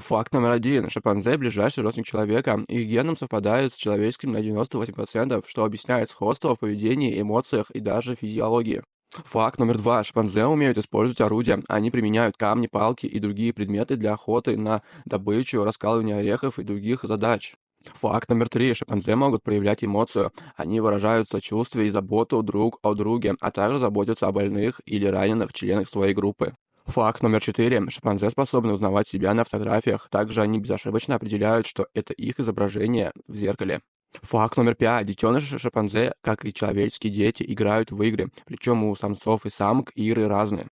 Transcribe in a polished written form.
Факт номер один. Шимпанзе– ближайший родственник человека. Их геном совпадают с человеческим на 98%, что объясняет сходство в поведении, эмоциях и даже физиологии. Факт номер два. Шимпанзе умеют использовать орудия. Они применяют камни, палки и другие предметы для охоты на добычу, раскалывания орехов и других задач. Факт номер три. Шимпанзе могут проявлять эмоцию. Они выражают сочувствие и заботу друг о друге, а также заботятся о больных или раненых членах своей группы. Факт номер четыре. Шимпанзе способны узнавать себя на фотографиях. Также они безошибочно определяют, что это их изображение в зеркале. Факт номер пять. Детеныши шимпанзе, как и человеческие дети, играют в игры. Причем у самцов и самок игры разные.